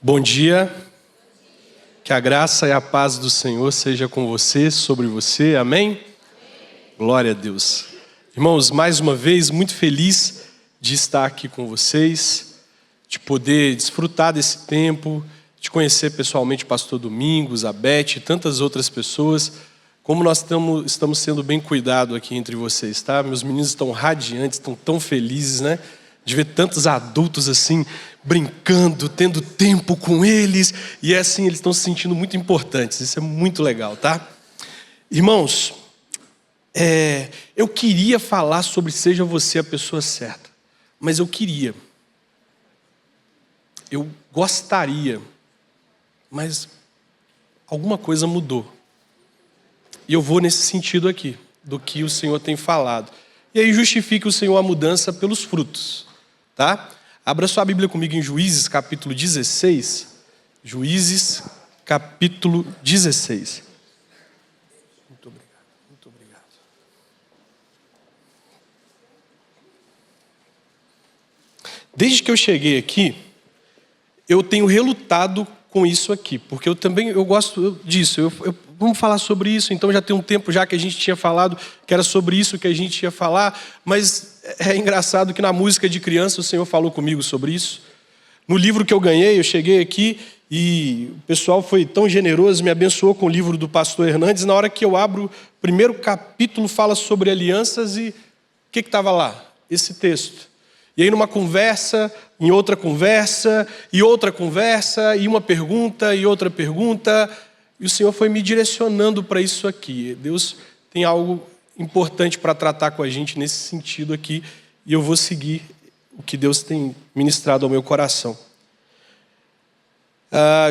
Bom dia, que a graça e a paz do Senhor seja com você, sobre você, amém? Glória a Deus. Irmãos, mais uma vez, muito feliz de estar aqui com vocês, de poder desfrutar desse tempo, de conhecer pessoalmente o pastor Domingos, a Beth e tantas outras pessoas, como nós estamos sendo bem cuidados aqui entre vocês, tá? Meus meninos estão radiantes, estão tão felizes, né? De ver tantos adultos assim, brincando, tendo tempo com eles, e é assim, eles estão se sentindo muito importantes, isso é muito legal, tá? Irmãos, eu queria falar sobre seja você a pessoa certa, mas eu gostaria, mas alguma coisa mudou, e eu vou nesse sentido aqui, do que o Senhor tem falado, e aí justifique o Senhor a mudança pelos frutos. Tá? Abra sua Bíblia comigo em Juízes, capítulo 16. Juízes, capítulo 16. Muito obrigado, muito obrigado. Desde que eu cheguei aqui, eu tenho relutado com isso aqui, porque eu gosto disso. Vamos falar sobre isso, então já tem um tempo já que a gente tinha falado que era sobre isso que a gente ia falar, mas é engraçado que na música de criança o Senhor falou comigo sobre isso. No livro que eu ganhei, eu cheguei aqui e o pessoal foi tão generoso, me abençoou com o livro do pastor Hernandes. Na hora que eu abro, o primeiro capítulo fala sobre alianças e o que estava lá? Esse texto. E aí numa conversa, em outra conversa, e outra conversa, e uma pergunta, e outra pergunta, e o Senhor foi me direcionando para isso aqui. Deus tem algo importante para tratar com a gente nesse sentido aqui, e eu vou seguir o que Deus tem ministrado ao meu coração.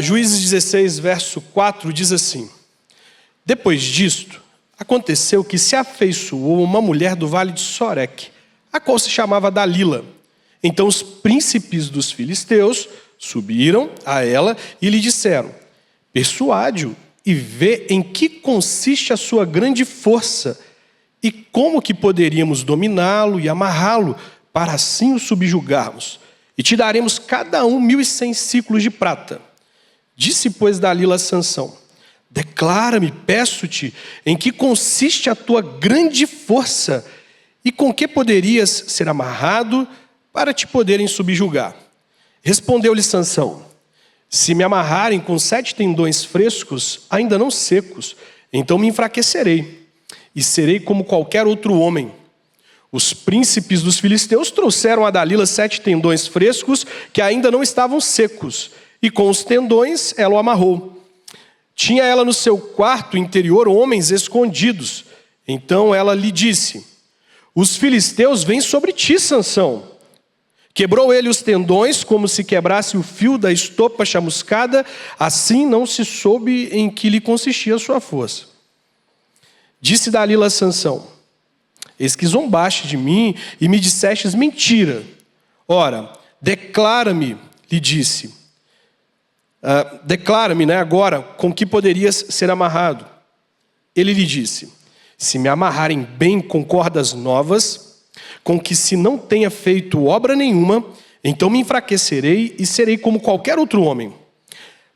Juízes 16, verso 4, diz assim: Depois disto, aconteceu que se afeiçoou uma mulher do vale de Soreque, a qual se chamava Dalila. Então os príncipes dos filisteus subiram a ela e lhe disseram: Persuade-o e vê em que consiste a sua grande força, e como que poderíamos dominá-lo e amarrá-lo, para assim o subjugarmos. E te daremos cada um 1.100 ciclos de prata. Disse, pois, Dalila a Sansão: Declara-me, peço-te, em que consiste a tua grande força, e com que poderias ser amarrado para te poderem subjugar. Respondeu-lhe Sansão: Se me amarrarem com 7 tendões frescos, ainda não secos, então me enfraquecerei, e serei como qualquer outro homem. Os príncipes dos filisteus trouxeram a Dalila 7 tendões frescos, que ainda não estavam secos, e com os tendões ela o amarrou. Tinha ela no seu quarto interior homens escondidos. Então ela lhe disse: Os filisteus vêm sobre ti, Sansão. Quebrou ele os tendões, como se quebrasse o fio da estopa chamuscada, assim não se soube em que lhe consistia a sua força. Disse Dalila a Sansão: Eis que zombaste de mim e me dissestes mentira. Ora, declara-me, lhe disse. Declara-me, agora, com que poderias ser amarrado. Ele lhe disse: Se me amarrarem bem com cordas novas, com que se não tenha feito obra nenhuma, então me enfraquecerei e serei como qualquer outro homem.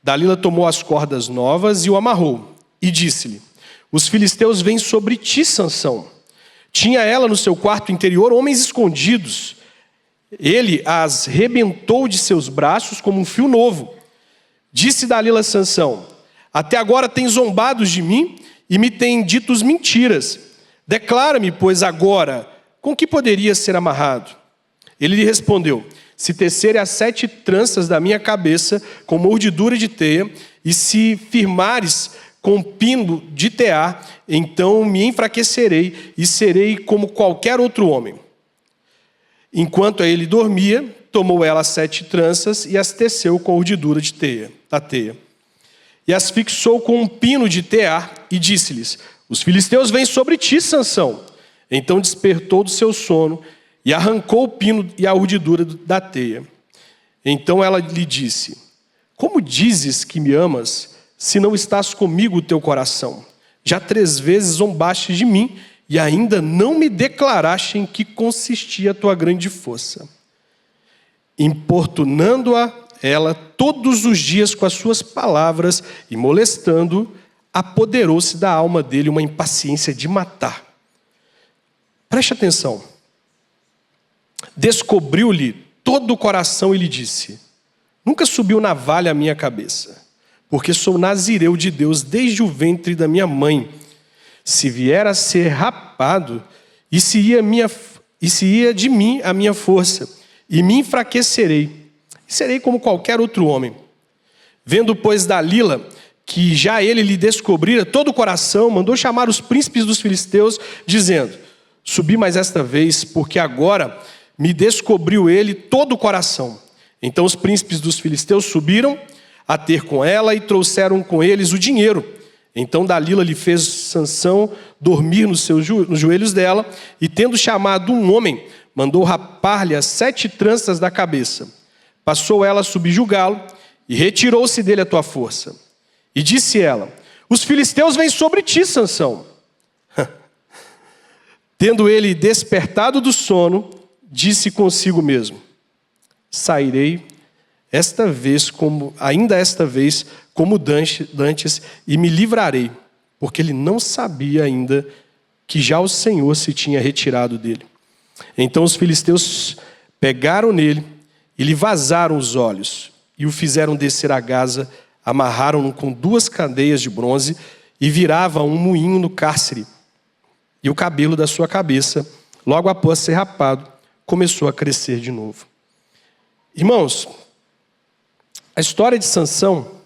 Dalila tomou as cordas novas e o amarrou, e disse-lhe: Os filisteus vêm sobre ti, Sansão. Tinha ela no seu quarto interior homens escondidos. Ele as rebentou de seus braços como um fio novo. Disse Dalila a Sansão: Até agora tens zombado de mim e me tens dito mentiras. Declara-me, pois, agora, com que poderia ser amarrado? Ele lhe respondeu: Se tecerem as 7 tranças da minha cabeça com mordidura de teia, e se firmares com pino de tear, então me enfraquecerei e serei como qualquer outro homem. Enquanto ele dormia, tomou ela as 7 tranças e as teceu com mordidura de teia, da teia. E as fixou com um pino de tear e disse-lhes: Os filisteus vêm sobre ti, Sansão. Então despertou do seu sono e arrancou o pino e a urdidura da teia. Então ela lhe disse: Como dizes que me amas, se não estás comigo o teu coração? Já 3 vezes zombaste de mim e ainda não me declaraste em que consistia a tua grande força. Importunando-a, ela todos os dias com as suas palavras e molestando, apoderou-se da alma dele uma impaciência de matar. Preste atenção. Descobriu-lhe todo o coração e lhe disse: nunca subiu navalha à minha cabeça, porque sou nazireu de Deus desde o ventre da minha mãe. Se vier a ser rapado, e se ia de mim a minha força, e me enfraquecerei, e serei como qualquer outro homem. Vendo, pois, Dalila, que já ele lhe descobrira todo o coração, mandou chamar os príncipes dos filisteus, dizendo: subi mais esta vez, porque agora me descobriu ele todo o coração. Então os príncipes dos filisteus subiram a ter com ela e trouxeram com eles o dinheiro. Então Dalila lhe fez Sansão dormir nos joelhos dela, e tendo chamado um homem, mandou rapar-lhe as 7 tranças da cabeça. Passou ela a subjugá-lo, e retirou-se dele a tua força. E disse ela: os filisteus vêm sobre ti, Sansão. Tendo ele despertado do sono, disse consigo mesmo: sairei ainda esta vez, como dantes, e me livrarei, porque ele não sabia ainda que já o Senhor se tinha retirado dele. Então os filisteus pegaram nele e lhe vazaram os olhos, e o fizeram descer a Gaza, amarraram-no com 2 cadeias de bronze, e virava um moinho no cárcere. E o cabelo da sua cabeça, logo após ser rapado, começou a crescer de novo. Irmãos, a história de Sansão,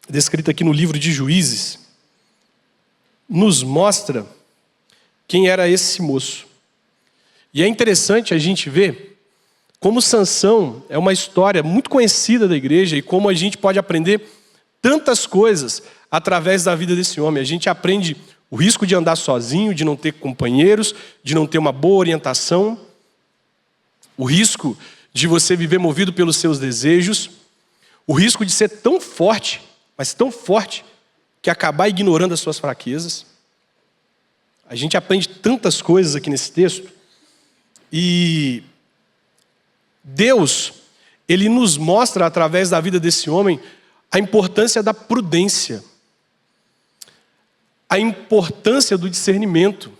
descrita aqui no livro de Juízes, nos mostra quem era esse moço. E é interessante a gente ver como Sansão é uma história muito conhecida da igreja e como a gente pode aprender tantas coisas através da vida desse homem. A gente aprende o risco de andar sozinho, de não ter companheiros, de não ter uma boa orientação, o risco de você viver movido pelos seus desejos, o risco de ser tão forte, mas tão forte, que acabar ignorando as suas fraquezas. A gente aprende tantas coisas aqui nesse texto. E Deus, Ele nos mostra, através da vida desse homem, a importância da prudência, a importância do discernimento,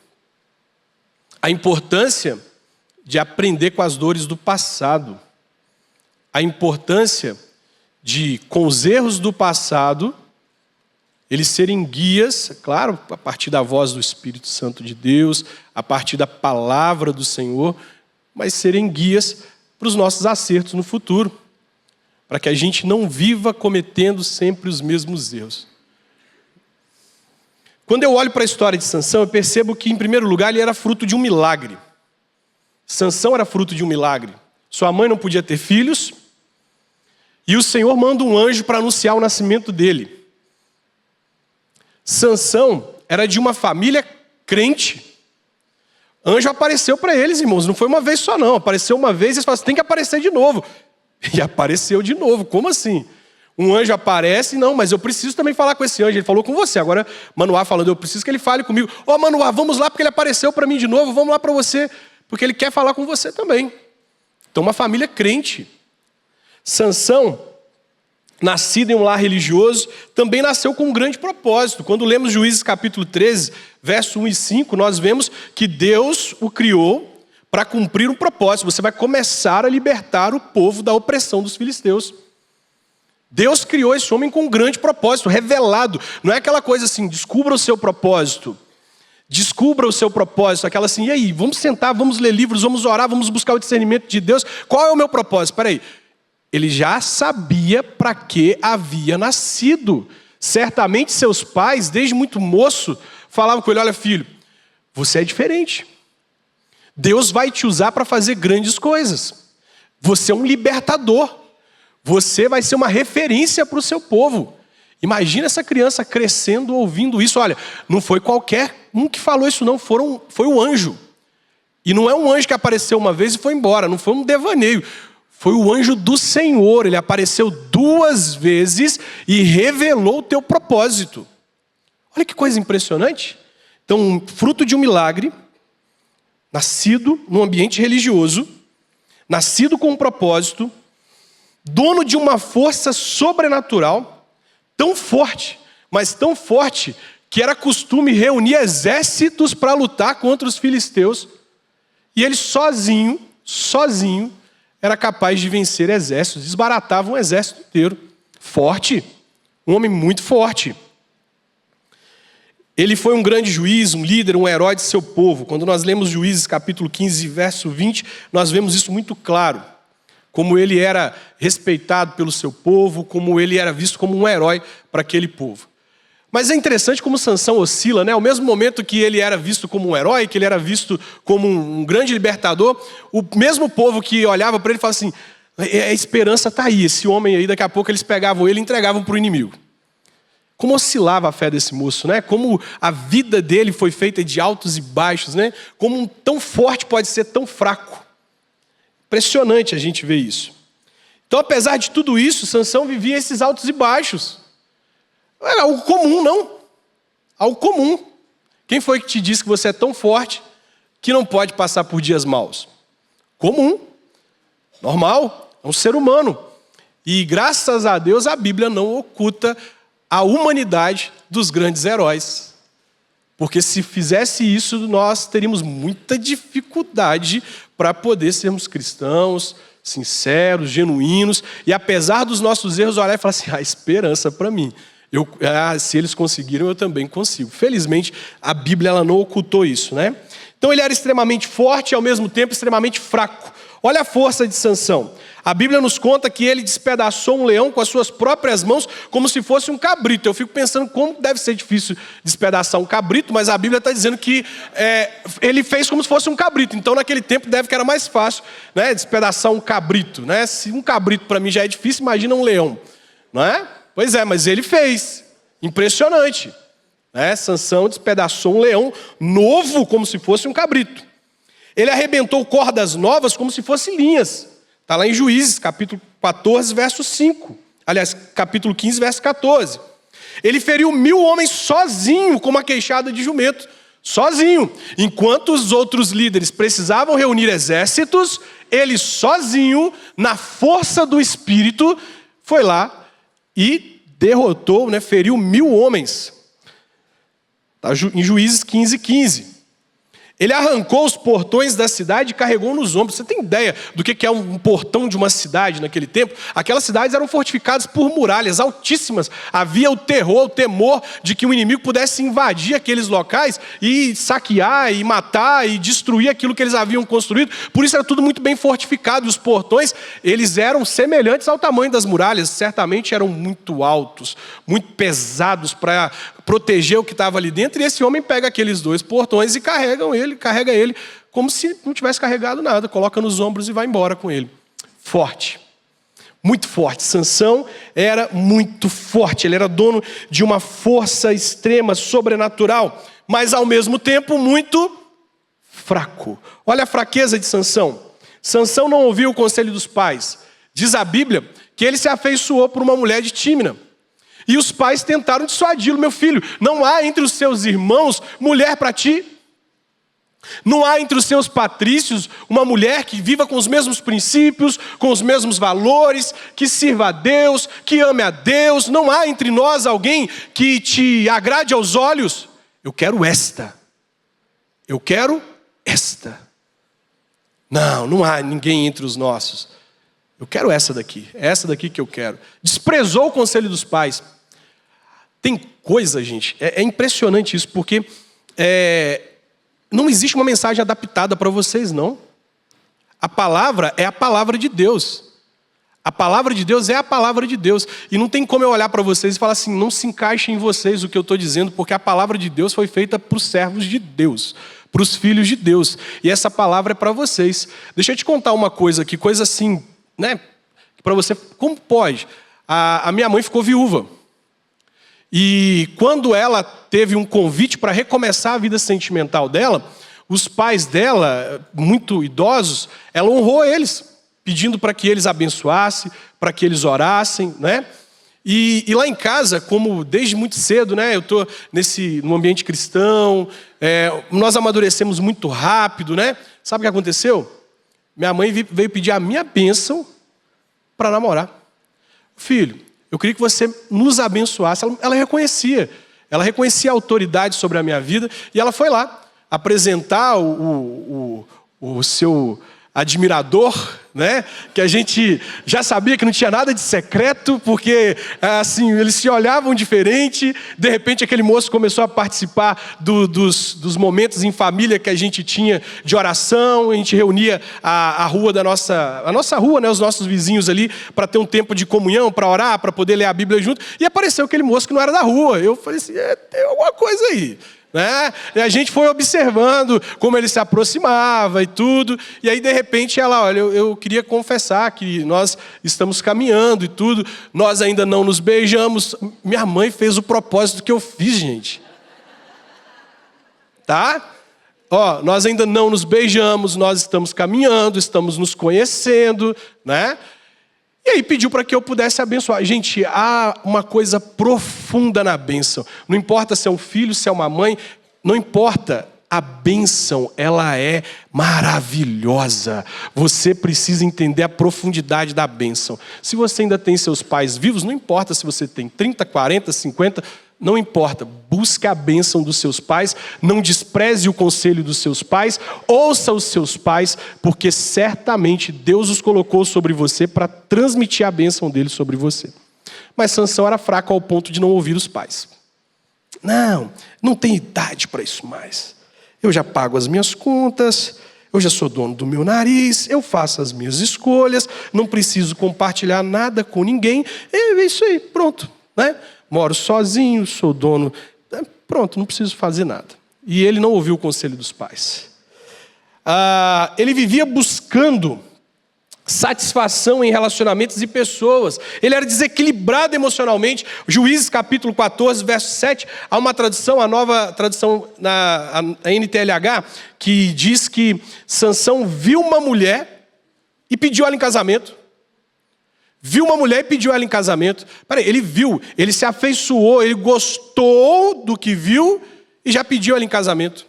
a importância de aprender com as dores do passado, a importância de, com os erros do passado, eles serem guias, claro, a partir da voz do Espírito Santo de Deus, a partir da palavra do Senhor, mas serem guias para os nossos acertos no futuro, para que a gente não viva cometendo sempre os mesmos erros. Quando eu olho para a história de Sansão, eu percebo que, em primeiro lugar, ele era fruto de um milagre. Sansão era fruto de um milagre. Sua mãe não podia ter filhos, e o Senhor manda um anjo para anunciar o nascimento dele. Sansão era de uma família crente. Anjo apareceu para eles, irmãos, não foi uma vez só não. Apareceu uma vez e eles falaram: tem que aparecer de novo. E apareceu de novo, como assim? Um anjo aparece, não, mas eu preciso também falar com esse anjo. Ele falou com você, agora Manoá falando: eu preciso que ele fale comigo. Ô Manoá, vamos lá porque ele apareceu para mim de novo, vamos lá para você, porque ele quer falar com você também. Então uma família crente. Sansão, nascido em um lar religioso, também nasceu com um grande propósito. Quando lemos Juízes capítulo 13, verso 1 e 5, nós vemos que Deus o criou para cumprir um propósito. Você vai começar a libertar o povo da opressão dos filisteus. Deus criou esse homem com um grande propósito, revelado. Não é aquela coisa assim: descubra o seu propósito. Descubra o seu propósito. Aquela assim: e aí, vamos sentar, vamos ler livros, vamos orar, vamos buscar o discernimento de Deus. Qual é o meu propósito? Espera aí. Ele já sabia para que havia nascido. Certamente seus pais, desde muito moço, falavam com ele: olha filho, você é diferente. Deus vai te usar para fazer grandes coisas. Você é um libertador. Você vai ser uma referência para o seu povo. Imagina essa criança crescendo, ouvindo isso. Olha, não foi qualquer um que falou isso não, foi um anjo. E não é um anjo que apareceu uma vez e foi embora, não foi um devaneio. Foi o anjo do Senhor, ele apareceu 2 vezes e revelou o teu propósito. Olha que coisa impressionante. Então, fruto de um milagre, nascido num ambiente religioso, nascido com um propósito, dono de uma força sobrenatural, tão forte, mas tão forte, que era costume reunir exércitos para lutar contra os filisteus, e ele sozinho, era capaz de vencer exércitos, desbaratava um exército inteiro. Forte, um homem muito forte. Ele foi um grande juiz, um líder, um herói de seu povo. Quando nós lemos Juízes capítulo 15, verso 20, nós vemos isso muito claro. Como ele era respeitado pelo seu povo, como ele era visto como um herói para aquele povo. Mas é interessante como Sansão oscila, né? Ao mesmo momento que ele era visto como um herói, que ele era visto como um grande libertador, o mesmo povo que olhava para ele falava assim, a esperança está aí, esse homem aí, daqui a pouco eles pegavam ele e entregavam para o inimigo. Como oscilava a fé desse moço, né? Como a vida dele foi feita de altos e baixos, né? Como um tão forte pode ser tão fraco. Impressionante a gente ver isso. Então, apesar de tudo isso, Sansão vivia esses altos e baixos. Não era algo comum, não. Algo comum. Quem foi que te disse que você é tão forte que não pode passar por dias maus? Comum. Normal. É um ser humano. E graças a Deus a Bíblia não oculta a humanidade dos grandes heróis. Porque se fizesse isso, nós teríamos muita dificuldade para poder sermos cristãos, sinceros, genuínos. E apesar dos nossos erros, olhar e falar assim, há esperança para mim. Se eles conseguiram, eu também consigo. Felizmente, a Bíblia ela não ocultou isso, né? Então ele era extremamente forte e ao mesmo tempo extremamente fraco. Olha a força de Sansão. A Bíblia nos conta que ele despedaçou um leão com as suas próprias mãos, como se fosse um cabrito. Eu fico pensando como deve ser difícil despedaçar um cabrito, mas a Bíblia está dizendo que ele fez como se fosse um cabrito. Então, naquele tempo, deve que era mais fácil, né, despedaçar um cabrito. Né? Se um cabrito para mim já é difícil, imagina um leão. Não é? Pois é, mas ele fez. Impressionante. Né? Sansão despedaçou um leão novo, como se fosse um cabrito. Ele arrebentou cordas novas como se fossem linhas. Está lá em Juízes, capítulo 14, verso 5. Aliás, capítulo 15, verso 14. Ele feriu 1000 homens sozinho com uma queixada de jumento. Sozinho. Enquanto os outros líderes precisavam reunir exércitos, ele sozinho, na força do Espírito, foi lá e derrotou, né, feriu 1000 homens. Está em Juízes 15, 15. Ele arrancou os portões da cidade e carregou nos ombros. Você tem ideia do que é um portão de uma cidade naquele tempo? Aquelas cidades eram fortificadas por muralhas altíssimas. Havia o terror, o temor de que o inimigo pudesse invadir aqueles locais e saquear, e matar, e destruir aquilo que eles haviam construído. Por isso era tudo muito bem fortificado. E os portões, eles eram semelhantes ao tamanho das muralhas. Certamente eram muito altos, muito pesados para proteger o que estava ali dentro. E esse homem pega aqueles 2 portões e carrega ele como se não tivesse carregado nada, coloca nos ombros e vai embora com ele. Forte, muito forte. Sansão era muito forte, ele era dono de uma força extrema, sobrenatural, mas ao mesmo tempo muito fraco. Olha a fraqueza de Sansão. Sansão não ouviu o conselho dos pais. Diz a Bíblia que ele se afeiçoou por uma mulher de Tímina. E os pais tentaram dissuadi-lo, meu filho, não há entre os seus irmãos mulher para ti? Não há entre os seus patrícios uma mulher que viva com os mesmos princípios, com os mesmos valores, que sirva a Deus, que ame a Deus? Não há entre nós alguém que te agrade aos olhos? Eu quero esta. Eu quero esta. Não há ninguém entre os nossos. Eu quero essa daqui. É essa daqui que eu quero. Desprezou o conselho dos pais. Tem coisa, gente, é impressionante isso, porque não existe uma mensagem adaptada para vocês, não. A palavra é a palavra de Deus. A palavra de Deus é a palavra de Deus. E não tem como eu olhar para vocês e falar assim, não se encaixe em vocês o que eu estou dizendo, porque a palavra de Deus foi feita para os servos de Deus, para os filhos de Deus. E essa palavra é para vocês. Deixa eu te contar uma coisa aqui, coisa assim, né? Para você, como pode? A minha mãe ficou viúva. E quando ela teve um convite para recomeçar a vida sentimental dela, os pais dela, muito idosos, ela honrou eles, pedindo para que eles abençoassem, para que eles orassem, né? E lá em casa, como desde muito cedo, né, eu estou num ambiente cristão, nós amadurecemos muito rápido, né? Sabe o que aconteceu? Minha mãe veio pedir a minha bênção para namorar. filho, eu queria que você nos abençoasse. Ela reconhecia a autoridade sobre a minha vida, e ela foi lá apresentar o seu admirador, né? Que a gente já sabia que não tinha nada de secreto, porque assim, eles se olhavam diferente. De repente aquele moço começou a participar dos momentos em família que a gente tinha de oração. A gente reunia a rua a nossa rua, né? Os nossos vizinhos ali, para ter um tempo de comunhão, para orar, para poder ler a Bíblia junto. E apareceu aquele moço que não era da rua. Eu falei assim, tem alguma coisa aí, né? E a gente foi observando como ele se aproximava e tudo. E aí de repente ela, olha, eu queria confessar que nós estamos caminhando e tudo. Nós ainda não nos beijamos. Minha mãe fez o propósito que eu fiz, gente. Tá? Ó, nós ainda não nos beijamos, nós estamos caminhando, estamos nos conhecendo, né? E aí pediu para que eu pudesse abençoar. Gente, há uma coisa profunda na bênção. Não importa se é um filho, se é uma mãe, não importa. A bênção, ela é maravilhosa. Você precisa entender a profundidade da bênção. Se você ainda tem seus pais vivos, não importa se você tem 30, 40, 50, não importa. Busque a bênção dos seus pais, não despreze o conselho dos seus pais, ouça os seus pais, porque certamente Deus os colocou sobre você para transmitir a bênção dele sobre você. Mas Sansão era fraco ao ponto de não ouvir os pais. Não tem idade para isso mais. Eu já pago as minhas contas, eu já sou dono do meu nariz, eu faço as minhas escolhas, não preciso compartilhar nada com ninguém. É isso aí, pronto, né? Moro sozinho, sou dono, pronto, não preciso fazer nada. E ele não ouviu o conselho dos pais. Ele vivia buscando satisfação em relacionamentos e pessoas. Ele era desequilibrado emocionalmente. Juízes capítulo 14, verso 7, há uma tradução, a nova tradução na NTLH, que diz que Sansão viu uma mulher e pediu ela em casamento. Viu uma mulher e pediu ela em casamento. Peraí, ele viu, ele se afeiçoou, ele gostou do que viu e já pediu ela em casamento.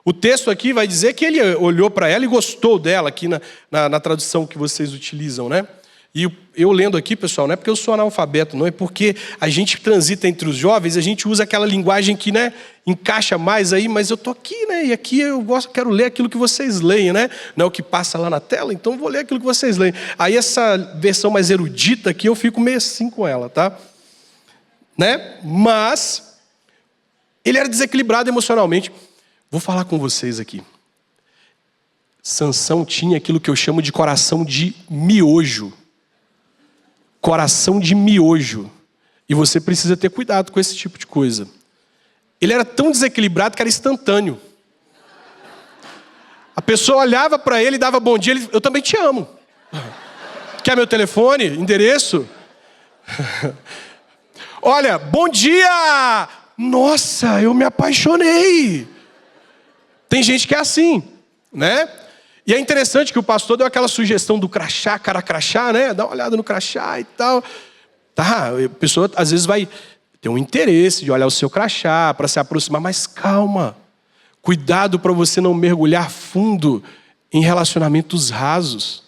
O texto aqui vai dizer que ele olhou para ela e gostou dela, aqui na tradução que vocês utilizam, né? E eu lendo aqui, pessoal, não é porque eu sou analfabeto, não, é porque a gente transita entre os jovens, a gente usa aquela linguagem que, né, encaixa mais aí, mas eu tô aqui, né, e aqui eu quero ler aquilo que vocês leem, né? Não é o que passa lá na tela, então eu vou ler aquilo que vocês leem. Aí essa versão mais erudita aqui, eu fico meio assim com ela, tá? Né? Mas ele era desequilibrado emocionalmente. Vou falar com vocês aqui. Sansão tinha aquilo que eu chamo de coração de miojo. Coração de miojo. E você precisa ter cuidado com esse tipo de coisa. Ele era tão desequilibrado que era instantâneo. A pessoa olhava para ele e dava bom dia. Eu também te amo. Quer meu telefone? Endereço? Olha, bom dia! Nossa, eu me apaixonei. Tem gente que é assim, né? E é interessante que o pastor deu aquela sugestão do crachá, cara crachá, né? Dá uma olhada no crachá e tal. Tá, a pessoa às vezes vai ter um interesse de olhar o seu crachá para se aproximar, mas calma. Cuidado para você não mergulhar fundo em relacionamentos rasos,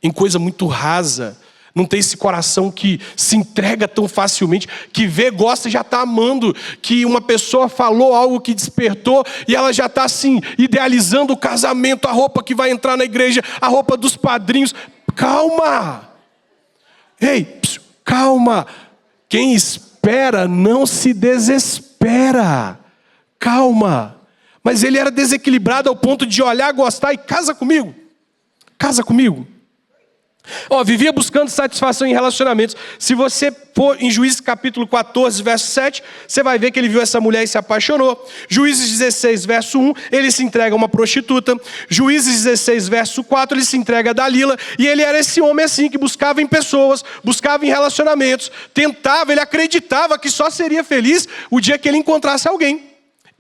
em coisa muito rasa. Não tem esse coração que se entrega tão facilmente, que vê, gosta e já está amando, que uma pessoa falou algo que despertou e ela já está assim, idealizando o casamento, a roupa que vai entrar na igreja, a roupa dos padrinhos. Calma! Ei, calma! Quem espera não se desespera. Calma! Mas ele era desequilibrado ao ponto de olhar, gostar e casa comigo. Casa comigo. Vivia buscando satisfação em relacionamentos. Se você for em Juízes capítulo 14, verso 7, você vai ver que ele viu essa mulher e se apaixonou. Juízes 16, verso 1, ele se entrega a uma prostituta. Juízes 16, verso 4, ele se entrega a Dalila. E ele era esse homem assim, que buscava em pessoas, buscava em relacionamentos, tentava, ele acreditava que só seria feliz o dia que ele encontrasse alguém.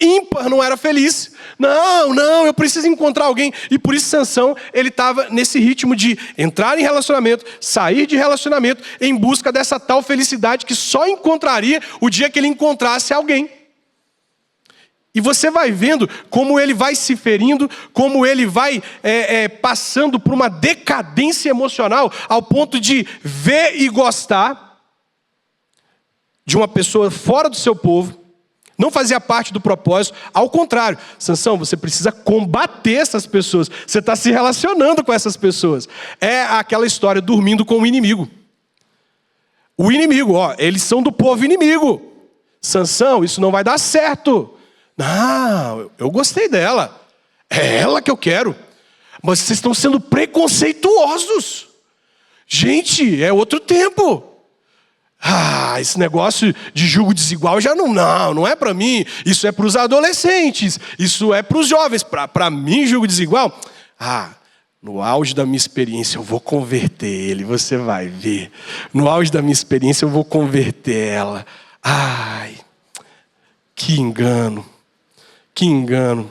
Ímpar, não era feliz. Não, eu preciso encontrar alguém. E por isso Sansão, ele estava nesse ritmo de entrar em relacionamento, sair de relacionamento, em busca dessa tal felicidade que só encontraria o dia que ele encontrasse alguém. E você vai vendo como ele vai se ferindo, como ele vai passando por uma decadência emocional, ao ponto de ver e gostar de uma pessoa fora do seu povo, não fazia parte do propósito. Ao contrário, Sansão, você precisa combater essas pessoas. Você está se relacionando com essas pessoas. É aquela história dormindo com o inimigo. O inimigo, eles são do povo inimigo. Sansão, isso não vai dar certo. Não, eu gostei dela. É ela que eu quero. Mas vocês estão sendo preconceituosos. Gente, é outro tempo. Esse negócio de julgo desigual já não é para mim. Isso é para os adolescentes. Isso é para os jovens. Para mim, julgo desigual. No auge da minha experiência eu vou converter ele. Você vai ver. No auge da minha experiência eu vou converter ela. Que engano. Que engano.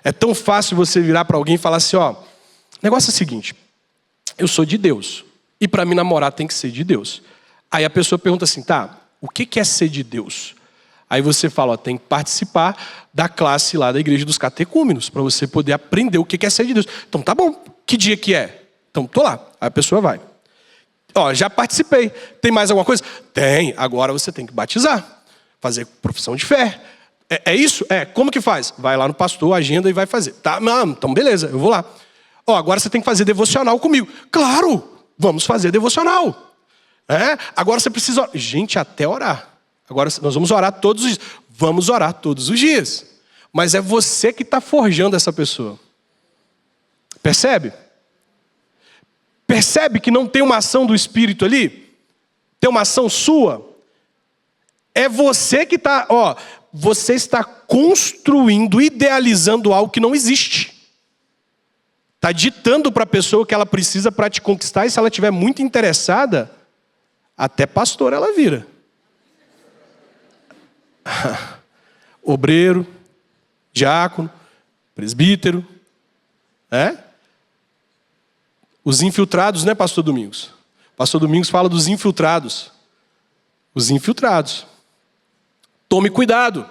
É tão fácil você virar para alguém e falar assim, o negócio é o seguinte, eu sou de Deus, e para me namorar tem que ser de Deus. Aí a pessoa pergunta assim, o que é ser de Deus? Aí você fala, tem que participar da classe lá da igreja dos catecúmenos, para você poder aprender o que é ser de Deus. Então tá bom, que dia que é? Então tô lá, aí a pessoa vai. Já participei, tem mais alguma coisa? Tem, agora você tem que batizar, fazer profissão de fé. É isso? Como que faz? Vai lá no pastor, agenda e vai fazer. Tá, não, então beleza, eu vou lá. Agora você tem que fazer devocional comigo. Claro, vamos fazer devocional. Agora você precisa... Gente, até orar. Agora nós vamos orar todos os dias. Vamos orar todos os dias. Mas é você que está forjando essa pessoa. Percebe? Percebe que não tem uma ação do Espírito ali? Tem uma ação sua? É você que está... Você está construindo, idealizando algo que não existe. Está ditando para a pessoa o que ela precisa para te conquistar. E se ela estiver muito interessada, até pastor ela vira. Obreiro, diácono, presbítero. Os infiltrados, né, pastor Domingos? Pastor Domingos fala dos infiltrados. Os infiltrados. Tome cuidado,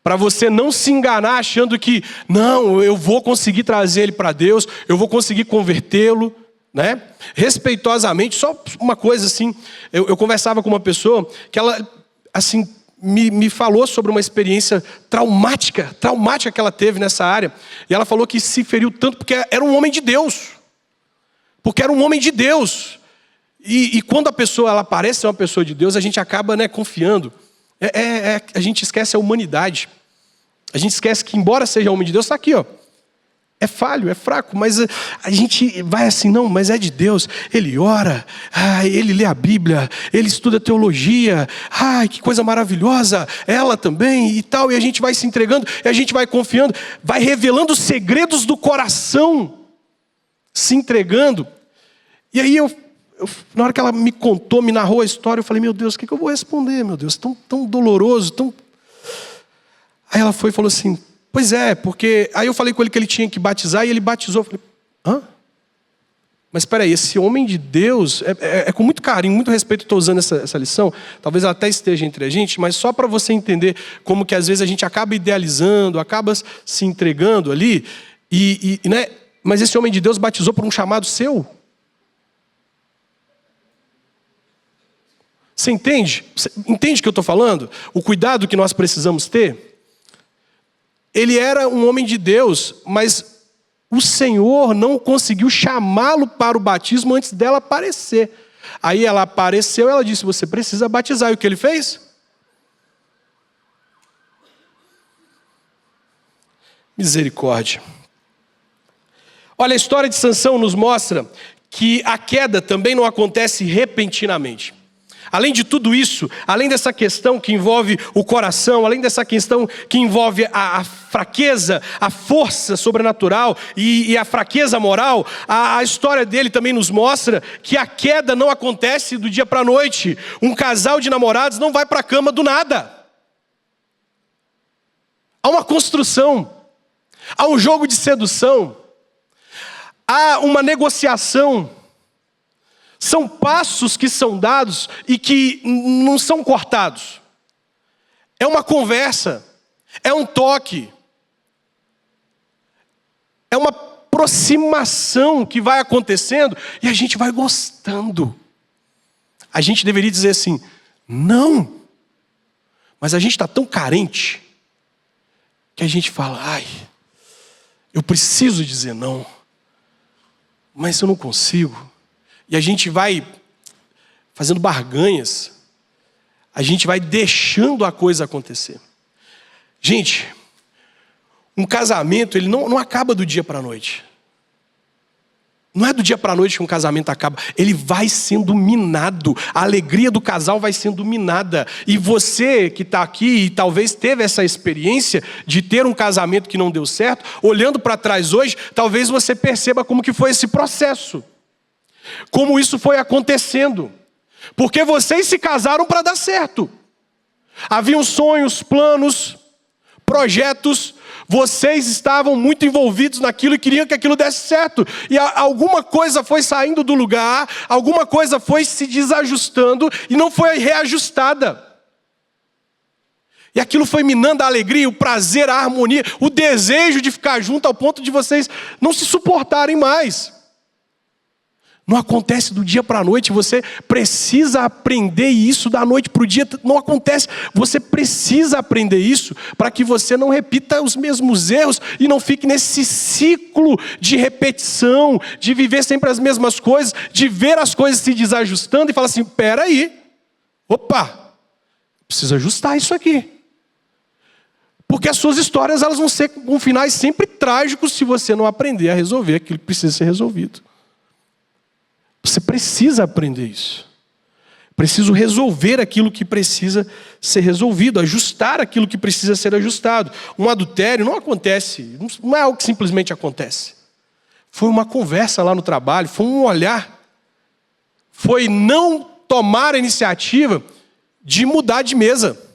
para você não se enganar achando que, não, eu vou conseguir trazer ele para Deus, eu vou conseguir convertê-lo, né? Respeitosamente, só uma coisa assim, eu conversava com uma pessoa que ela, assim, me falou sobre uma experiência traumática que ela teve nessa área, e ela falou que se feriu tanto porque era um homem de Deus, e quando a pessoa ela parece ser uma pessoa de Deus, a gente acaba, né, confiando. A gente esquece a humanidade. A gente esquece que, embora seja homem de Deus, está aqui, é falho, é fraco, mas a gente vai assim, não, mas é de Deus. Ele ora, ele lê a Bíblia, ele estuda teologia, que coisa maravilhosa, ela também e tal, e a gente vai se entregando, e a gente vai confiando, vai revelando os segredos do coração, se entregando. E aí na hora que ela me contou, me narrou a história, eu falei, meu Deus, o que eu vou responder, meu Deus, tão doloroso, tão... Aí ela foi e falou assim, pois é, porque... Aí eu falei com ele que ele tinha que batizar, e ele batizou. Eu falei, Mas espera aí, esse homem de Deus, com muito carinho, muito respeito, estou usando essa lição, talvez ela até esteja entre a gente, mas só para você entender como que às vezes a gente acaba idealizando, acaba se entregando ali, né? Mas esse homem de Deus batizou por um chamado seu. Você entende? Você entende o que eu estou falando? O cuidado que nós precisamos ter? Ele era um homem de Deus, mas o Senhor não conseguiu chamá-lo para o batismo antes dela aparecer. Aí ela apareceu, ela disse, você precisa batizar. E o que ele fez? Misericórdia. Olha, a história de Sansão nos mostra que a queda também não acontece repentinamente. Além de tudo isso, além dessa questão que envolve o coração, além dessa questão que envolve a fraqueza, a força sobrenatural e a fraqueza moral, a história dele também nos mostra que a queda não acontece do dia para a noite. Um casal de namorados não vai para a cama do nada. Há uma construção, há um jogo de sedução, há uma negociação. São passos que são dados e que não são cortados. É uma conversa, É um toque. É uma aproximação que vai acontecendo e a gente vai gostando. A gente deveria dizer assim, não. Mas a gente está tão carente que a gente fala, ai, eu preciso dizer não, mas eu não consigo. E a gente vai fazendo barganhas, a gente vai deixando a coisa acontecer. Gente, um casamento, ele não acaba do dia para a noite. Não é do dia para a noite que um casamento acaba. Ele vai sendo minado. A alegria do casal vai sendo minada. E você que está aqui e talvez teve essa experiência de ter um casamento que não deu certo, olhando para trás hoje, talvez você perceba como que foi esse processo. Como isso foi acontecendo. Porque vocês se casaram para dar certo. Haviam sonhos, planos, projetos. Vocês estavam muito envolvidos naquilo e queriam que aquilo desse certo. E alguma coisa foi saindo do lugar, alguma coisa foi se desajustando e não foi reajustada. E aquilo foi minando a alegria, o prazer, a harmonia, o desejo de ficar junto ao ponto de vocês não se suportarem mais. Não acontece do dia para a noite, você precisa aprender isso da noite para o dia. Não acontece, você precisa aprender isso para que você não repita os mesmos erros e não fique nesse ciclo de repetição, de viver sempre as mesmas coisas, de ver as coisas se desajustando e falar assim, peraí, opa, preciso ajustar isso aqui. Porque as suas histórias elas vão ser com finais sempre trágicos se você não aprender a resolver aquilo que precisa ser resolvido. Você precisa aprender isso. Preciso resolver aquilo que precisa ser resolvido, ajustar aquilo que precisa ser ajustado. Um adultério não acontece, não é algo que simplesmente acontece. Foi uma conversa lá no trabalho, foi um olhar. Foi não tomar a iniciativa de mudar de mesa.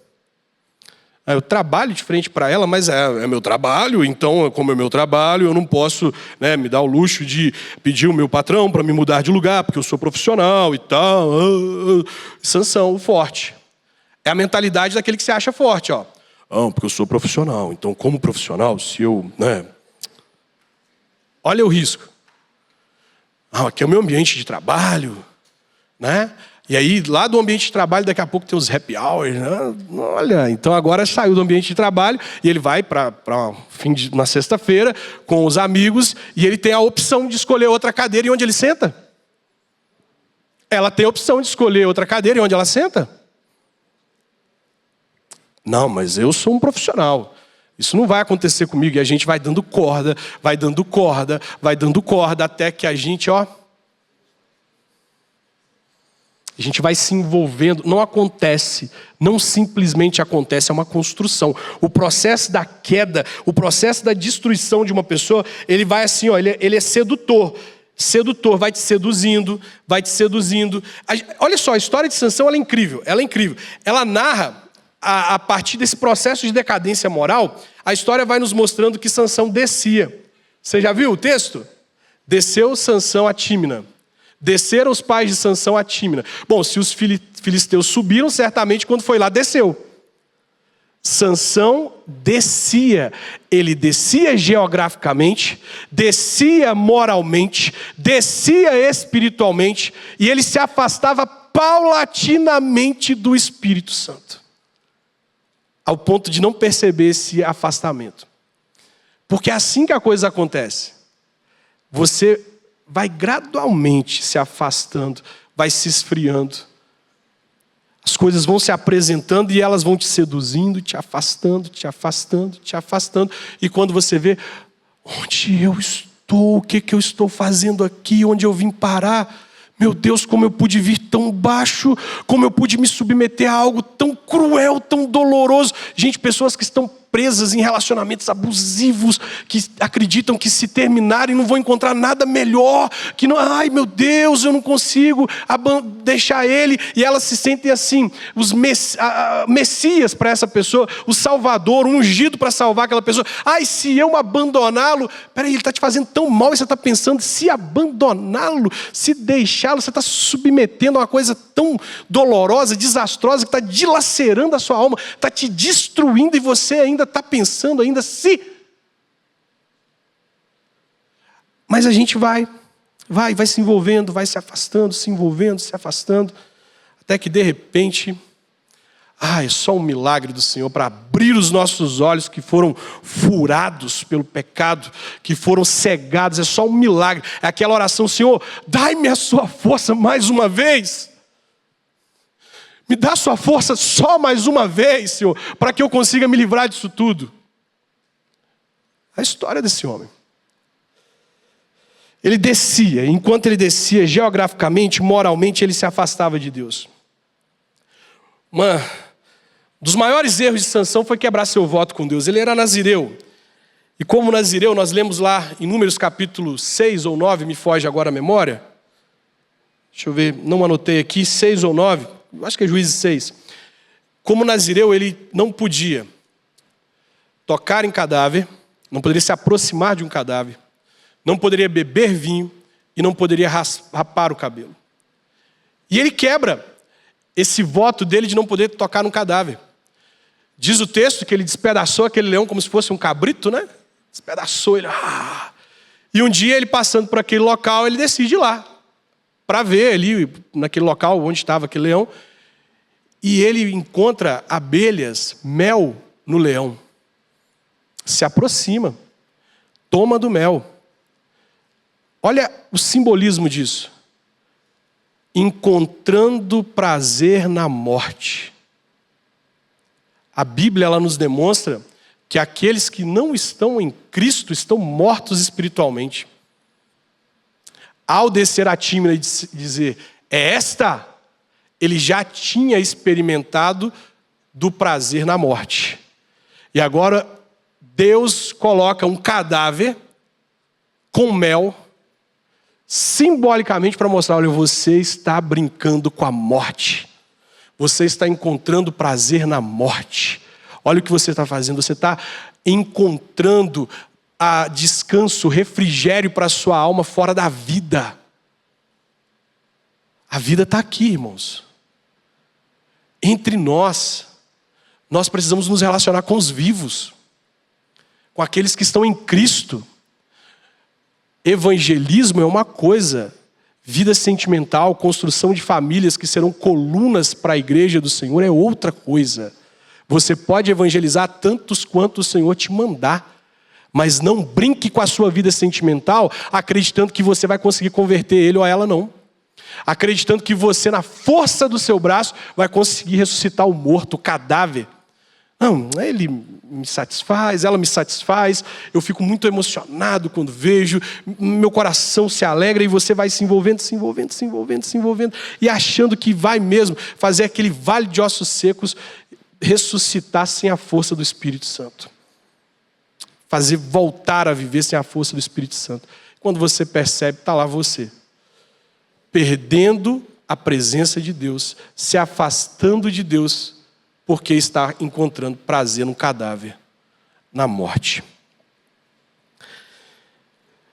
Eu trabalho de frente para ela, mas é meu trabalho, então, como é meu trabalho, eu não posso me dar o luxo de pedir o meu patrão para me mudar de lugar, porque eu sou profissional e tal. Sansão, o forte. É a mentalidade daquele que se acha forte, ó. Porque eu sou profissional, então, como profissional, se eu... Olha o risco. Aqui é o meu ambiente de trabalho, né? E aí, lá do ambiente de trabalho, daqui a pouco tem os happy hours. Né? Olha, então agora saiu do ambiente de trabalho e ele vai na sexta-feira com os amigos e ele tem a opção de escolher outra cadeira e onde ele senta. Ela tem a opção de escolher outra cadeira e onde ela senta. Não, mas eu sou um profissional. Isso não vai acontecer comigo. E a gente vai dando corda, vai dando corda, vai dando corda, até que a gente, a gente vai se envolvendo, não acontece, não simplesmente acontece, é uma construção. O processo da queda, o processo da destruição de uma pessoa, ele vai assim, ele é sedutor. Sedutor, vai te seduzindo, vai te seduzindo. Olha só, a história de Sansão, ela é incrível. Ela narra, a partir desse processo de decadência moral, a história vai nos mostrando que Sansão descia. Você já viu o texto? Desceu Sansão a Tímina. Desceram os pais de Sansão a Tímina. Bom, se os filisteus subiram, certamente quando foi lá, desceu. Sansão descia. Ele descia geograficamente, descia moralmente, descia espiritualmente, e ele se afastava paulatinamente do Espírito Santo. Ao ponto de não perceber esse afastamento. Porque é assim que a coisa acontece. Você vai gradualmente se afastando, vai se esfriando. As coisas vão se apresentando e elas vão te seduzindo, te afastando, te afastando, te afastando. E quando você vê, onde eu estou, o que eu estou fazendo aqui, onde eu vim parar? Meu Deus, como eu pude vir tão baixo, como eu pude me submeter a algo tão cruel, tão doloroso. Gente, pessoas que estão presas em relacionamentos abusivos, que acreditam que se terminarem não vão encontrar nada melhor, que não, ai meu Deus, eu não consigo deixar ele, e elas se sentem assim, os messias para essa pessoa, o salvador, o ungido para salvar aquela pessoa. Ai, se eu abandoná-lo, peraí, ele está te fazendo tão mal, e você está pensando, se abandoná-lo, se deixá-lo, você está se submetendo a uma coisa tão dolorosa, desastrosa, que está dilacerando a sua alma, está te destruindo, e você ainda ainda está pensando ainda se. Mas a gente vai se envolvendo, vai se afastando, se envolvendo, se afastando, até que de repente, é só um milagre do Senhor para abrir os nossos olhos que foram furados pelo pecado, que foram cegados, é só um milagre. É aquela oração: Senhor, dai-me a sua força mais uma vez. Me dá a sua força só mais uma vez, Senhor, para que eu consiga me livrar disso tudo. A história desse homem. Ele descia, enquanto ele descia geograficamente, moralmente, ele se afastava de Deus. Um dos maiores erros de Sansão foi quebrar seu voto com Deus. Ele era nazireu. E como nazireu, nós lemos lá em Números capítulo 6 ou 9, me foge agora a memória. Deixa eu ver, não anotei aqui, 6 ou 9. Acho que é Juízes 6. Como nazireu, ele não podia tocar em cadáver, não poderia se aproximar de um cadáver, não poderia beber vinho e não poderia rapar o cabelo. E ele quebra esse voto dele de não poder tocar num cadáver. Diz o texto que ele despedaçou aquele leão como se fosse um cabrito, né? Despedaçou ele. E um dia ele passando por aquele local, ele decide ir lá para ver ali, naquele local onde estava aquele leão, e ele encontra abelhas, mel no leão. Se aproxima, toma do mel. Olha o simbolismo disso. Encontrando prazer na morte. A Bíblia, ela nos demonstra que aqueles que não estão em Cristo estão mortos espiritualmente. Ao descer a tâmina e dizer, é esta, ele já tinha experimentado do prazer na morte. E agora, Deus coloca um cadáver com mel, simbolicamente para mostrar, olha, você está brincando com a morte. Você está encontrando prazer na morte. Olha o que você está fazendo, você está encontrando descanso, refrigério para a sua alma fora da vida. A vida está aqui, irmãos. Entre nós precisamos nos relacionar com os vivos, com aqueles que estão em Cristo. Evangelismo é uma coisa, vida sentimental, construção de famílias que serão colunas para a igreja do Senhor é outra coisa. Você pode evangelizar tantos quanto o Senhor te mandar, mas não brinque com a sua vida sentimental acreditando que você vai conseguir converter ele ou ela, não. Acreditando que você, na força do seu braço, vai conseguir ressuscitar o morto, o cadáver. Não, ele me satisfaz, ela me satisfaz, eu fico muito emocionado quando vejo, meu coração se alegra e você vai se envolvendo, e achando que vai mesmo fazer aquele vale de ossos secos ressuscitar sem a força do Espírito Santo. Fazer voltar a viver sem a força do Espírito Santo. Quando você percebe, está lá você. Perdendo a presença de Deus, se afastando de Deus, porque está encontrando prazer no cadáver, na morte.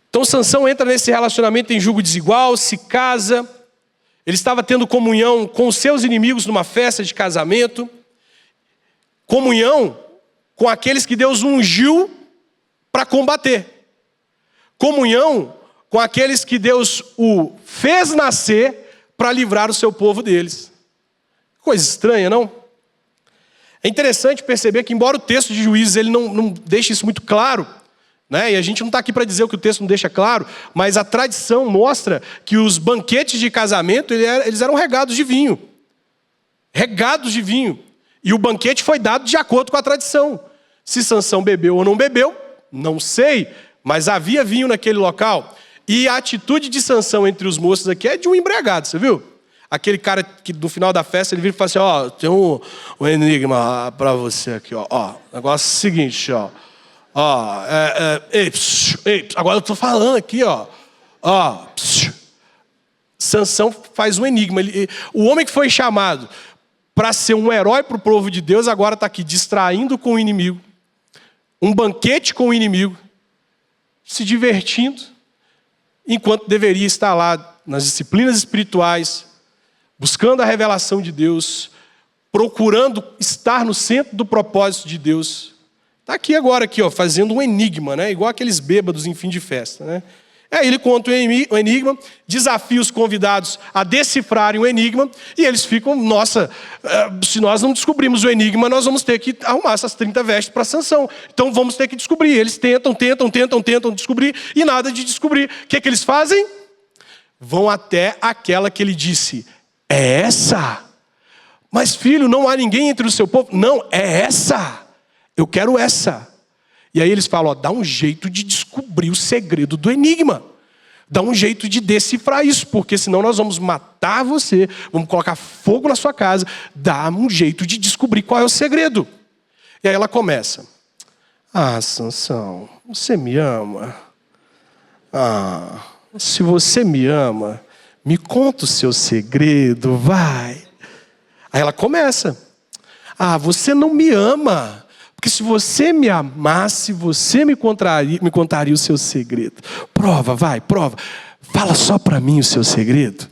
Então Sansão entra nesse relacionamento em julgo desigual, se casa, ele estava tendo comunhão com os seus inimigos numa festa de casamento, comunhão com aqueles que Deus ungiu para combater, comunhão com aqueles que Deus o fez nascer para livrar o seu povo deles. Coisa estranha, não? É interessante perceber que, embora o texto de Juízes ele não deixe isso muito claro, né? E a gente não está aqui para dizer o que o texto não deixa claro, mas a tradição mostra que os banquetes de casamento eles eram regados de vinho. Regados de vinho. E o banquete foi dado de acordo com a tradição. Se Sansão bebeu ou não bebeu, não sei, mas havia vinho naquele local. E a atitude de Sansão entre os moços aqui é de um embriagado, você viu? Aquele cara que no final da festa ele vira e fala assim, tem um enigma para você aqui, ó. Negócio seguinte, agora eu estou falando aqui, Sansão faz um enigma. O homem que foi chamado para ser um herói para o povo de Deus, agora está aqui distraindo com o inimigo, um banquete com o inimigo, se divertindo, enquanto deveria estar lá nas disciplinas espirituais, buscando a revelação de Deus, procurando estar no centro do propósito de Deus. Está aqui agora, aqui, ó, fazendo um enigma, né? Igual aqueles bêbados em fim de festa, né? Aí ele conta o enigma, desafia os convidados a decifrarem o enigma, e eles ficam, nossa, se nós não descobrimos o enigma, nós vamos ter que arrumar essas 30 vestes para Sansão. Então vamos ter que descobrir. Eles tentam descobrir, e nada de descobrir. O que é que eles fazem? Vão até aquela que ele disse, é essa? Mas filho, não há ninguém entre o seu povo? Não, é essa. Eu quero essa. E aí eles falam, ó, dá um jeito de descobrir o segredo do enigma. Dá um jeito de decifrar isso, porque senão nós vamos matar você, vamos colocar fogo na sua casa. Dá um jeito de descobrir qual é o segredo. E aí ela começa. Ah, Sansão, você me ama? Ah, se você me ama, me conta o seu segredo, vai. Aí ela começa. Ah, você não me ama. Porque se você me amasse, você me contaria o seu segredo. Prova, vai, prova. Fala só para mim o seu segredo.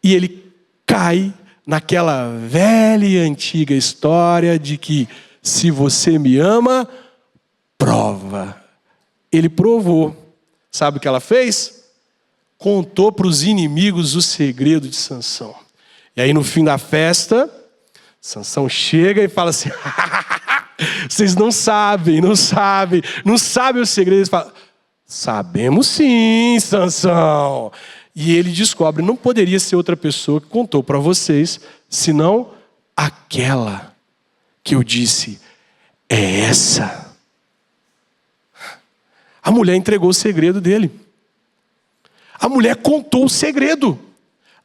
E ele cai naquela velha e antiga história de que se você me ama, prova. Ele provou. Sabe o que ela fez? Contou para os inimigos o segredo de Sansão. E aí no fim da festa, Sansão chega e fala assim... Vocês não sabem o segredo. Eles falam, sabemos sim, Sansão. E ele descobre, não poderia ser outra pessoa que contou para vocês, senão aquela que eu disse, é essa. A mulher entregou o segredo dele. A mulher contou o segredo.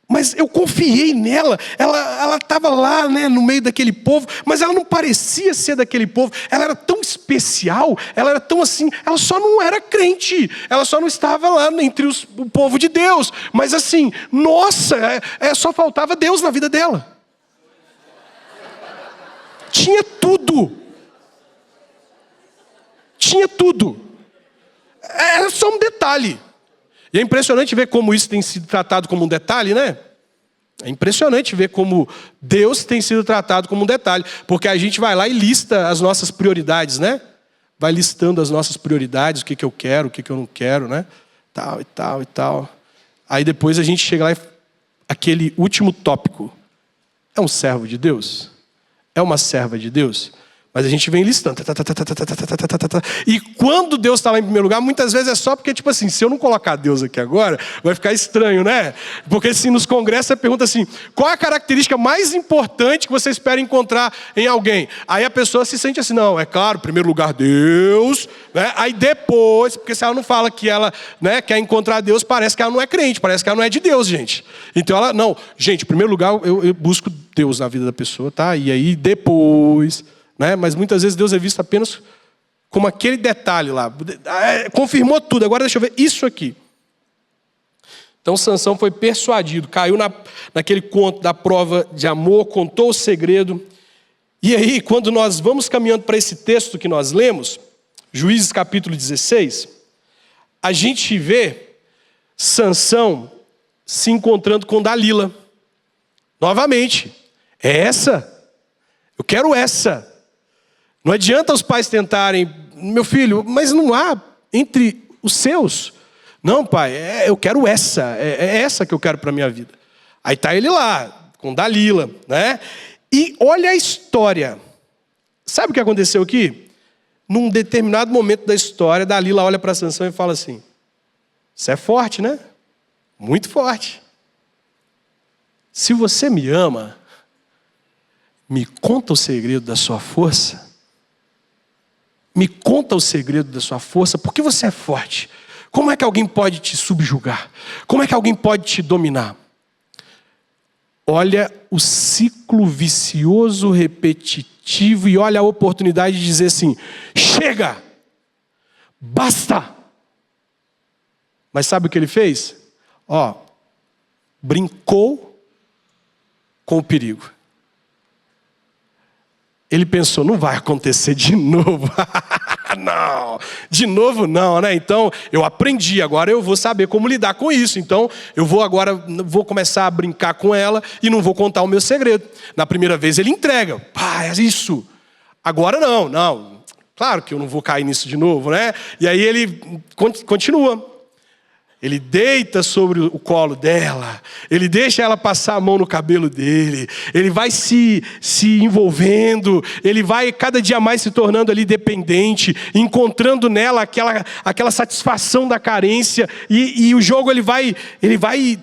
Mas eu confiei nela, ela estava lá, né, no meio daquele povo, mas ela não parecia ser daquele povo, ela era tão especial, ela era tão assim, ela só não era crente, ela só não estava lá entre o povo de Deus, mas assim, nossa, só faltava Deus na vida dela. Tinha tudo. Era só um detalhe. E é impressionante ver como isso tem sido tratado como um detalhe, né? É impressionante ver como Deus tem sido tratado como um detalhe. Porque a gente vai lá e lista as nossas prioridades, né? Vai listando as nossas prioridades, o que eu quero, o que eu não quero, né? Tal e tal e tal. Aí depois a gente chega lá e... Aquele último tópico. É um servo de Deus? É uma serva de Deus? Mas a gente vem listando. E quando Deus está lá em primeiro lugar, muitas vezes é só porque, tipo assim, se eu não colocar Deus aqui agora, vai ficar estranho, né? Porque assim, nos congressos você pergunta assim, qual é a característica mais importante que você espera encontrar em alguém? Aí a pessoa se sente assim, não, é claro, em primeiro lugar Deus, né? Aí depois, porque se ela não fala que ela, né, quer encontrar Deus, parece que ela não é crente, parece que ela não é de Deus, gente. Então ela, não, gente, em primeiro lugar eu busco Deus na vida da pessoa, tá? E aí depois... Né? Mas muitas vezes Deus é visto apenas como aquele detalhe lá. Confirmou tudo, agora deixa eu ver isso aqui. Então Sansão foi persuadido, caiu naquele conto da prova de amor, contou o segredo. E aí, quando nós vamos caminhando para esse texto que nós lemos, Juízes capítulo 16, a gente vê Sansão se encontrando com Dalila. Novamente, é essa? Eu quero essa. Não adianta os pais tentarem, meu filho, mas não há entre os seus. Não, pai, eu quero essa, é essa que eu quero para a minha vida. Aí está ele lá, com Dalila, né? E olha a história. Sabe o que aconteceu aqui? Num determinado momento da história, Dalila olha para Sansão e fala assim, você é forte, né? Muito forte. Se você me ama, me conta o segredo da sua força. Me conta o segredo da sua força, porque você é forte. Como é que alguém pode te subjugar? Como é que alguém pode te dominar? Olha o ciclo vicioso, repetitivo, e olha a oportunidade de dizer assim, chega, basta. Mas sabe o que ele fez? Brincou com o perigo. Ele pensou, não vai acontecer de novo. Não, de novo não, né? Então, eu aprendi, agora eu vou saber como lidar com isso. Então, eu vou começar a brincar com ela e não vou contar o meu segredo. Na primeira vez ele entrega, é isso. Agora não. Claro que eu não vou cair nisso de novo, né? E aí ele continua. Ele deita sobre o colo dela, ele deixa ela passar a mão no cabelo dele, ele vai se envolvendo, ele vai cada dia mais se tornando ali dependente, encontrando nela aquela satisfação da carência, e o jogo ele vai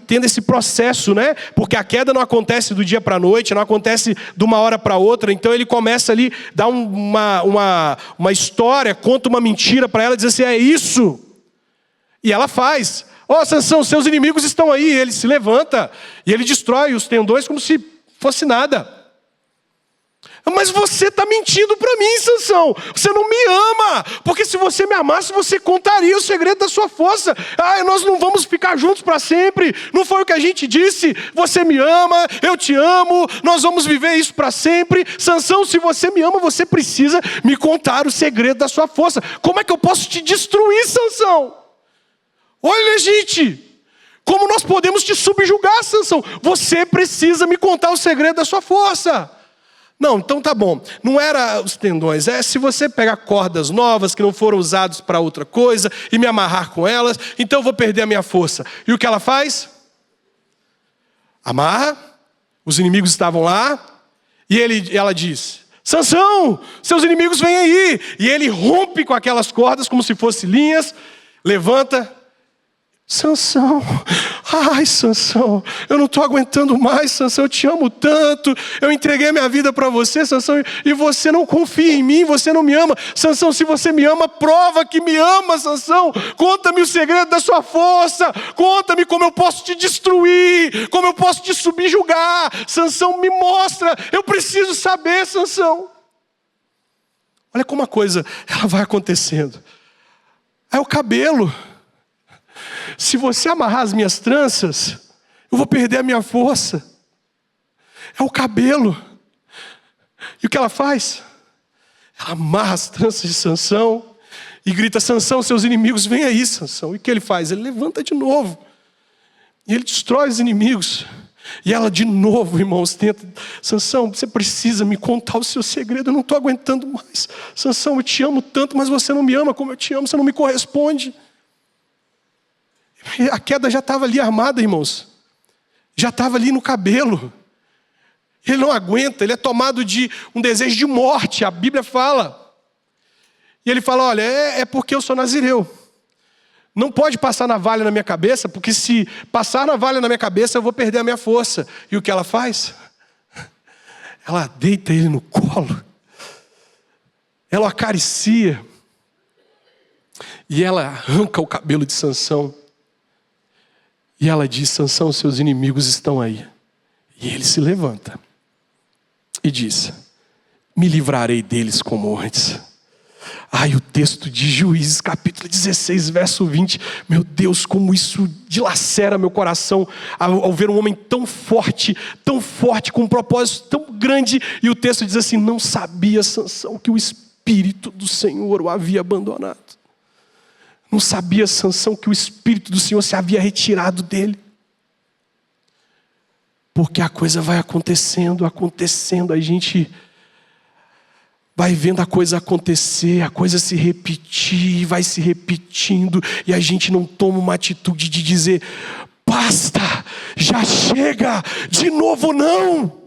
tendo esse processo, né? Porque a queda não acontece do dia para a noite, não acontece de uma hora para outra, então ele começa ali, dá uma história, conta uma mentira para ela, diz assim, é isso, e ela faz. Sansão, seus inimigos estão aí. Ele se levanta e ele destrói os tendões como se fosse nada. Mas você está mentindo para mim, Sansão. Você não me ama. Porque se você me amasse, você contaria o segredo da sua força. Nós não vamos ficar juntos para sempre. Não foi o que a gente disse. Você me ama, eu te amo. Nós vamos viver isso para sempre. Sansão, se você me ama, você precisa me contar o segredo da sua força. Como é que eu posso te destruir, Sansão? Olha, gente, como nós podemos te subjugar, Sansão? Você precisa me contar o segredo da sua força. Não, então tá bom. Não era os tendões. Se você pegar cordas novas que não foram usadas para outra coisa e me amarrar com elas, então eu vou perder a minha força. E o que ela faz? Amarra. Os inimigos estavam lá. E ela diz, Sansão, seus inimigos vêm aí. E ele rompe com aquelas cordas como se fossem linhas. Levanta. Sansão, ai Sansão, eu não estou aguentando mais, Sansão, eu te amo tanto, eu entreguei a minha vida para você, Sansão, e você não confia em mim, você não me ama. Sansão, se você me ama, prova que me ama, Sansão, conta-me o segredo da sua força, conta-me como eu posso te destruir, como eu posso te subjugar. Sansão, me mostra, eu preciso saber, Sansão. Olha como a coisa, ela vai acontecendo. É o cabelo. Se você amarrar as minhas tranças, eu vou perder a minha força. É o cabelo. E o que ela faz? Ela amarra as tranças de Sansão e grita, Sansão, seus inimigos, vem aí, Sansão. E o que ele faz? Ele levanta de novo. E ele destrói os inimigos. E ela de novo, irmãos, tenta, Sansão, você precisa me contar o seu segredo, eu não estou aguentando mais. Sansão, eu te amo tanto, mas você não me ama como eu te amo, você não me corresponde. A queda já estava ali armada, irmãos. Já estava ali no cabelo. Ele não aguenta, ele é tomado de um desejo de morte, a Bíblia fala. E ele fala, olha, é porque eu sou nazireu. Não pode passar navalha na minha cabeça, porque se passar navalha na minha cabeça, eu vou perder a minha força. E o que ela faz? Ela deita ele no colo. Ela o acaricia. E ela arranca o cabelo de Sansão. E ela diz, Sansão, seus inimigos estão aí. E ele se levanta. E diz, me livrarei deles como antes. O texto de Juízes, capítulo 16, verso 20. Meu Deus, como isso dilacera meu coração. Ao ver um homem tão forte, com um propósito tão grande. E o texto diz assim, não sabia Sansão que o Espírito do Senhor o havia abandonado. Não sabia Sansão que o Espírito do Senhor se havia retirado dele. Porque a coisa vai acontecendo, a gente vai vendo a coisa acontecer, a coisa se repetir, vai se repetindo, e a gente não toma uma atitude de dizer, basta, já chega, de novo não.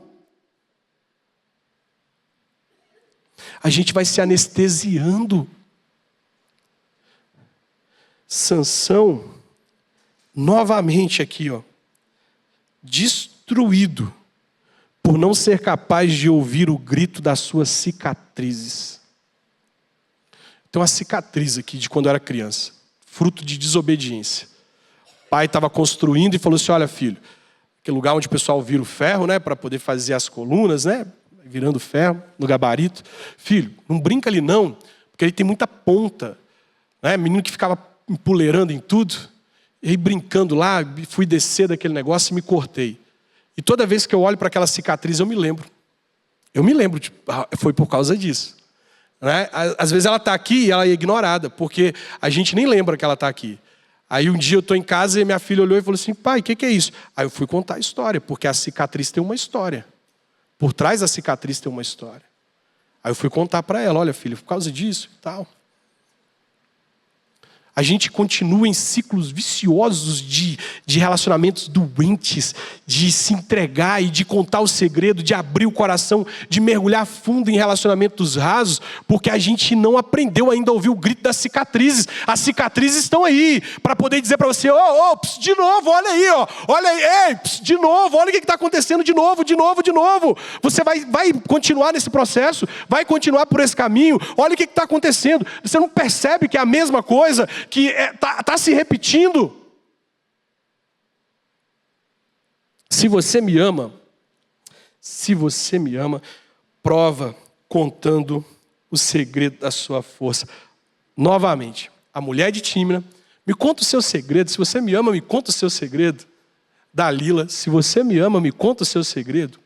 A gente vai se anestesiando. Sansão, novamente aqui, destruído por não ser capaz de ouvir o grito das suas cicatrizes. Tem uma cicatriz aqui de quando eu era criança, fruto de desobediência. O pai estava construindo e falou assim, olha filho, aquele lugar onde o pessoal vira o ferro, né, para poder fazer as colunas, né, virando ferro no gabarito. Filho, não brinca ali não, porque ele tem muita ponta. Né, menino que ficava empoleirando em tudo, e aí brincando lá, fui descer daquele negócio e me cortei. E toda vez que eu olho para aquela cicatriz, eu me lembro. Foi por causa disso. Né? Às vezes ela está aqui e ela é ignorada, porque a gente nem lembra que ela está aqui. Aí um dia eu estou em casa e minha filha olhou e falou assim, pai, o que é isso? Aí eu fui contar a história, porque a cicatriz tem uma história. Por trás da cicatriz tem uma história. Aí eu fui contar para ela, olha filha, por causa disso e tal. A gente continua em ciclos viciosos de relacionamentos doentes, de se entregar e de contar o segredo, de abrir o coração, de mergulhar fundo em relacionamentos rasos, porque a gente não aprendeu ainda a ouvir o grito das cicatrizes. As cicatrizes estão aí, para poder dizer para você, de novo, olha aí, olha aí, ei, de novo, olha o que está acontecendo de novo. Você vai continuar nesse processo, vai continuar por esse caminho, olha o que está acontecendo. Você não percebe que é a mesma coisa, que está se repetindo. Se você me ama, prova contando o segredo da sua força. Novamente, a mulher de Tímina, me conta o seu segredo. Se você me ama, me conta o seu segredo. Dalila, se você me ama, me conta o seu segredo.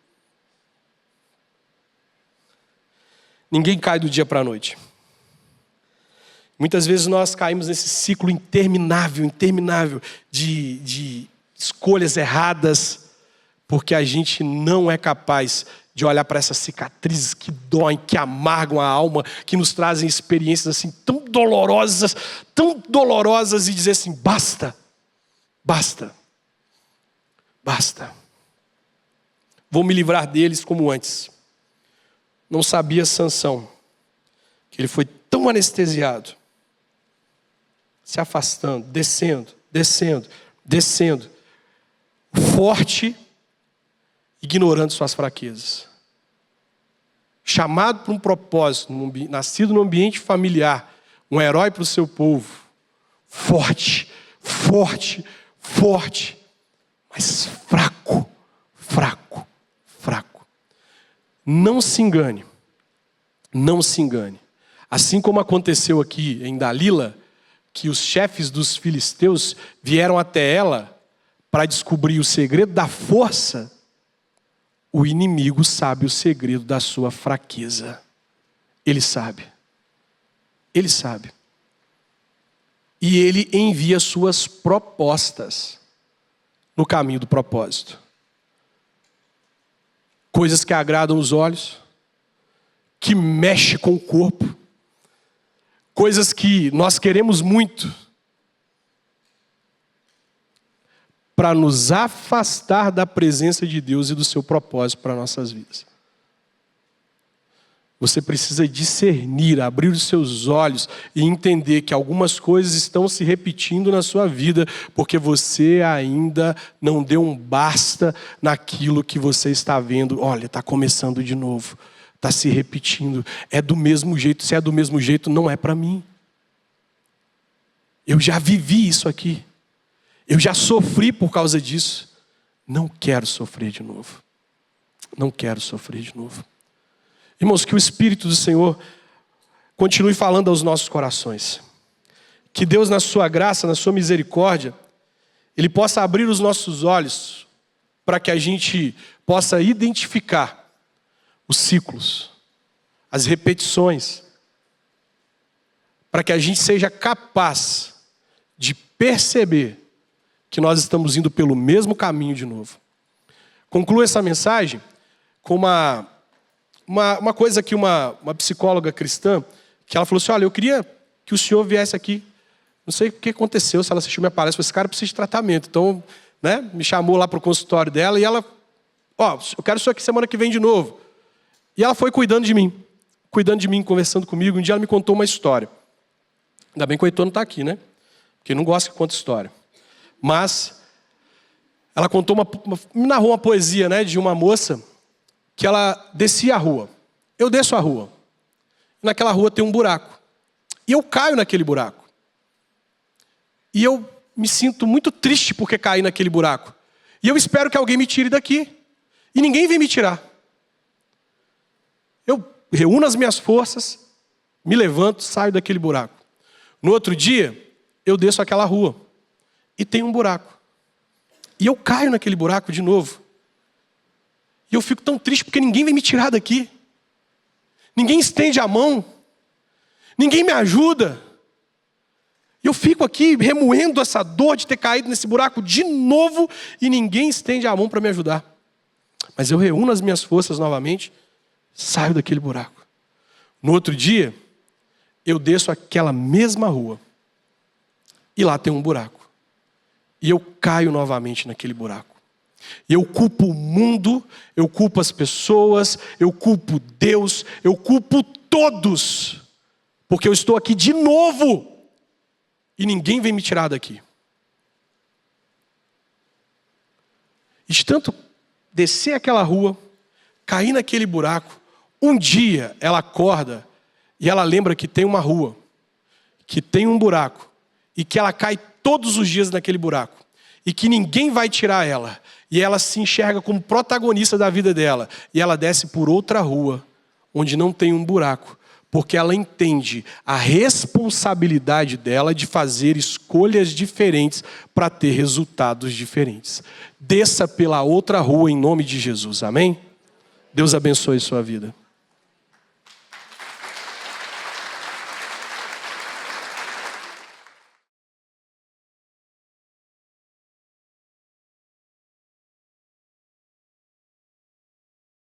Ninguém cai do dia para a noite. Muitas vezes nós caímos nesse ciclo interminável de escolhas erradas, porque a gente não é capaz de olhar para essas cicatrizes que doem, que amargam a alma, que nos trazem experiências assim tão dolorosas e dizer assim, basta. Vou me livrar deles como antes. Não sabia Sansão, que ele foi tão anestesiado, se afastando, descendo, forte, ignorando suas fraquezas. Chamado para um propósito, nascido no ambiente familiar, um herói para o seu povo, forte, mas fraco. Não se engane. Assim como aconteceu aqui em Dalila, que os chefes dos filisteus vieram até ela para descobrir o segredo da força, o inimigo sabe o segredo da sua fraqueza. Ele sabe. E ele envia suas propostas no caminho do propósito. Coisas que agradam os olhos, que mexem com o corpo, coisas que nós queremos muito, para nos afastar da presença de Deus e do seu propósito para nossas vidas. Você precisa discernir, abrir os seus olhos e entender que algumas coisas estão se repetindo na sua vida porque você ainda não deu um basta naquilo que você está vendo. Olha, está começando de novo, está se repetindo. É do mesmo jeito, se é do mesmo jeito, não é para mim. Eu já vivi isso aqui. Eu já sofri por causa disso. Não quero sofrer de novo. Irmãos, que o Espírito do Senhor continue falando aos nossos corações. Que Deus, na sua graça, na sua misericórdia, Ele possa abrir os nossos olhos para que a gente possa identificar os ciclos, as repetições, para que a gente seja capaz de perceber que nós estamos indo pelo mesmo caminho de novo. Concluo essa mensagem com uma coisa que uma psicóloga cristã, que ela falou assim, olha, eu queria que o senhor viesse aqui, não sei o que aconteceu, se ela assistiu minha palestra, esse cara precisa de tratamento, então, me chamou lá para o consultório dela, e ela, eu quero o senhor aqui semana que vem de novo. E ela foi cuidando de mim, conversando comigo. Um dia ela me contou uma história. Ainda bem que o Heitor não está aqui, né? Porque ele não gosta que conta história. Mas ela contou me narrou uma poesia, de uma moça que ela descia a rua. Eu desço a rua. Naquela rua tem um buraco. E eu caio naquele buraco. E eu me sinto muito triste porque caí naquele buraco. E eu espero que alguém me tire daqui. E ninguém vem me tirar. Eu reúno as minhas forças, me levanto, saio daquele buraco. No outro dia, eu desço aquela rua. E tem um buraco. E eu caio naquele buraco de novo. E eu fico tão triste porque ninguém vem me tirar daqui. Ninguém estende a mão. Ninguém me ajuda. E eu fico aqui remoendo essa dor de ter caído nesse buraco de novo e ninguém estende a mão para me ajudar. Mas eu reúno as minhas forças novamente, saio daquele buraco. No outro dia, eu desço aquela mesma rua e lá tem um buraco. E eu caio novamente naquele buraco. E eu culpo o mundo, eu culpo as pessoas, eu culpo Deus, eu culpo todos. Porque eu estou aqui de novo e ninguém vem me tirar daqui. E de tanto descer aquela rua, cair naquele buraco, um dia ela acorda e ela lembra que tem uma rua, que tem um buraco, e que ela cai todos os dias naquele buraco, e que ninguém vai tirar ela, e ela se enxerga como protagonista da vida dela, e ela desce por outra rua, onde não tem um buraco, porque ela entende a responsabilidade dela de fazer escolhas diferentes para ter resultados diferentes. Desça pela outra rua em nome de Jesus, amém? Deus abençoe sua vida.